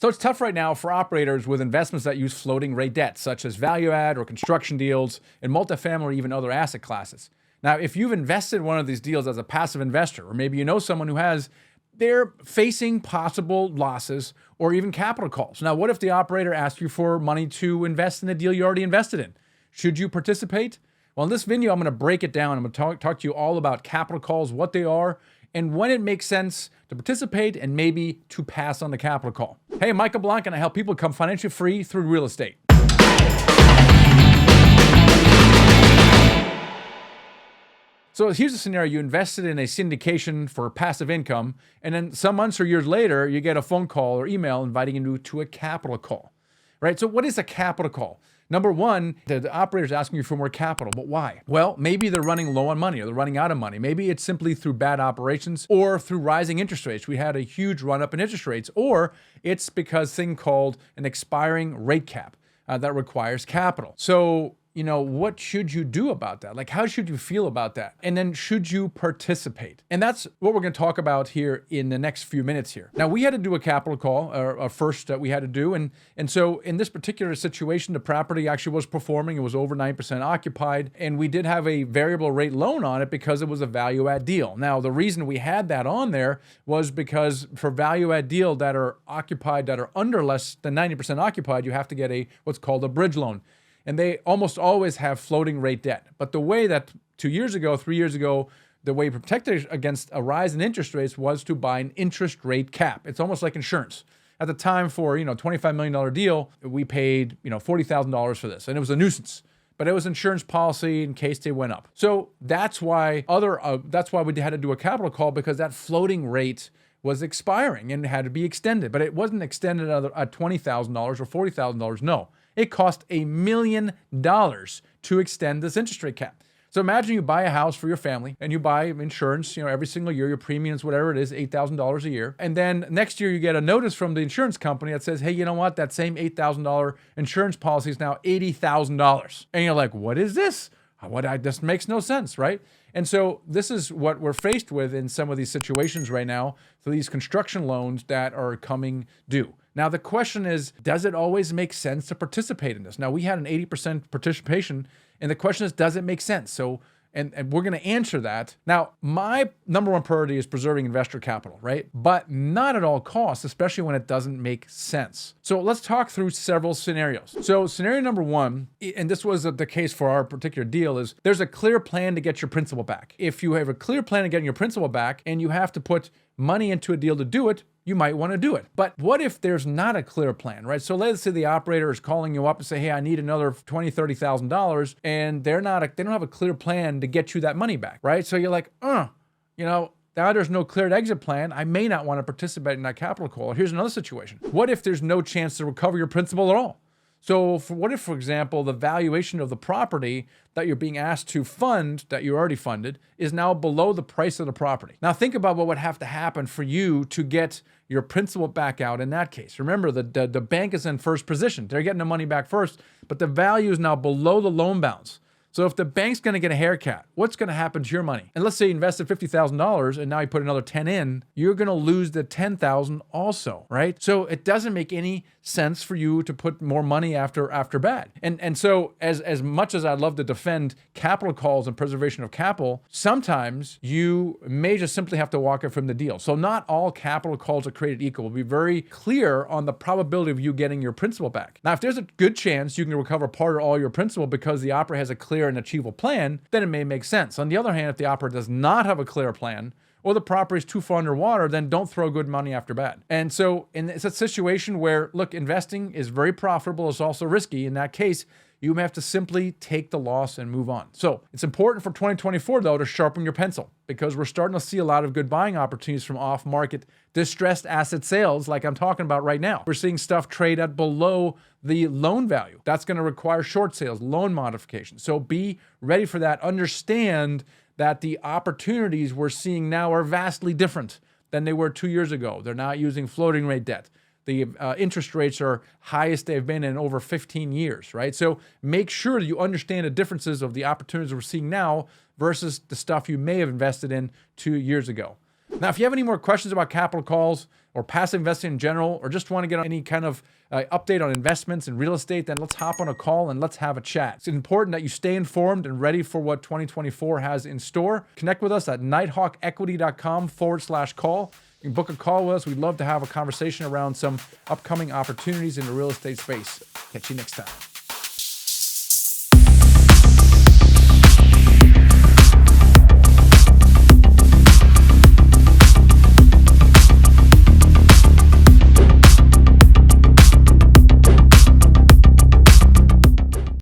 So it's tough right now for operators with investments that use floating rate debt, such as value add or construction deals in multifamily or even other asset classes. Now, if you've invested in one of these deals as a passive investor, or maybe you know someone who has, they're facing possible losses or even capital calls. Now, what if the operator asks you for money to invest in a deal you already invested in? Should you participate? Well, in this video, I'm going to break it down. I'm going to talk to you all about capital calls, what they are, and when it makes sense to participate and maybe to pass on the capital call. Hey, Michael Blanc, and I help people become financially free through real estate. So here's a scenario. You invested in a syndication for passive income, and then some months or years later, you get a phone call or email inviting you to a capital call, right? So what is a capital call? Number one, the operator's asking you for more capital, but why? Well, maybe they're running low on money or they're running out of money. Maybe it's simply through bad operations or through rising interest rates. We had a huge run up in interest rates, or it's because thing called an expiring rate cap that requires capital. So, what should you do about that? Like, how should you feel about that? And then should you participate? And that's what we're going to talk about here in the next few minutes here. Now, we had to do a capital call, first that we had to do. And so in this particular situation, the property actually was performing. It was over 9% occupied. And we did have a variable rate loan on it because it was a value add deal. Now, the reason we had that on there was because for value add deal that are occupied, that are under less than 90% occupied, you have to get what's called a bridge loan. And they almost always have floating rate debt. But the way that 3 years ago, the way you protected against a rise in interest rates was to buy an interest rate cap. It's almost like insurance. At the time for, $25 million deal, we paid, $40,000 for this. And it was a nuisance. But it was insurance policy in case they went up. So that's why we had to do a capital call, because that floating rate was expiring and had to be extended. But it wasn't extended at $20,000 or $40,000. No. It cost $1 million to extend this interest rate cap. So imagine you buy a house for your family and you buy insurance, every single year, your premiums, whatever it is, $8,000 a year. And then next year you get a notice from the insurance company that says, hey, you know what? That same $8,000 insurance policy is now $80,000. And you're like, what is this? This makes no sense, right? And so this is what we're faced with in some of these situations right now for these construction loans that are coming due. Now, the question is, does it always make sense to participate in this? Now, we had an 80% participation, and the question is, does it make sense? So, and we're going to answer that. Now, my number one priority is preserving investor capital, right? But not at all costs, especially when it doesn't make sense. So let's talk through several scenarios. So scenario number one, and this was the case for our particular deal, is there's a clear plan to get your principal back. If you have a clear plan of getting your principal back and you have to put money into a deal to do it, you might want to do it. But what if there's not a clear plan, right? So let's say the operator is calling you up and say, hey, I need another $20,000, $30,000, and they don't have a clear plan to get you that money back, right? So you're like, now there's no cleared exit plan. I may not want to participate in that capital call. Here's another situation. What if there's no chance to recover your principal at all? So what if, for example, the valuation of the property that you're being asked to fund, that you already funded, is now below the price of the property? Now think about what would have to happen for you to get your principal back out in that case. Remember, the bank is in first position. They're getting the money back first, but the value is now below the loan balance. So if the bank's going to get a haircut, what's going to happen to your money? And let's say you invested $50,000 and now you put another 10 in, you're going to lose the 10,000 also, right? So it doesn't make any sense for you to put more money after bad. And so as much as I'd love to defend capital calls and preservation of capital, sometimes you may just simply have to walk it from the deal. So not all capital calls are created equal. We'll be very clear on the probability of you getting your principal back. Now, if there's a good chance you can recover part or all your principal because the operator has a clear and achievable plan, then it may make sense. On the other hand, if the operator does not have a clear plan, or the property is too far underwater, then don't throw good money after bad. And so it's a situation where, look, investing is very profitable. It's also risky. In that case, you may have to simply take the loss and move on. So it's important for 2024, though, to sharpen your pencil, because we're starting to see a lot of good buying opportunities from off-market distressed asset sales like I'm talking about right now. We're seeing stuff trade at below the loan value. That's going to require short sales, loan modifications. So be ready for that. Understand that the opportunities we're seeing now are vastly different than they were 2 years ago. They're not using floating rate debt. The interest rates are highest they've been in over 15 years, right? So make sure that you understand the differences of the opportunities we're seeing now versus the stuff you may have invested in 2 years ago. Now, if you have any more questions about capital calls, or passive investing in general, or just want to get any kind of update on investments in real estate, then let's hop on a call and let's have a chat. It's important that you stay informed and ready for what 2024 has in store. Connect with us at nighthawkequity.com/call. You can book a call with us. We'd love to have a conversation around some upcoming opportunities in the real estate space. Catch you next time.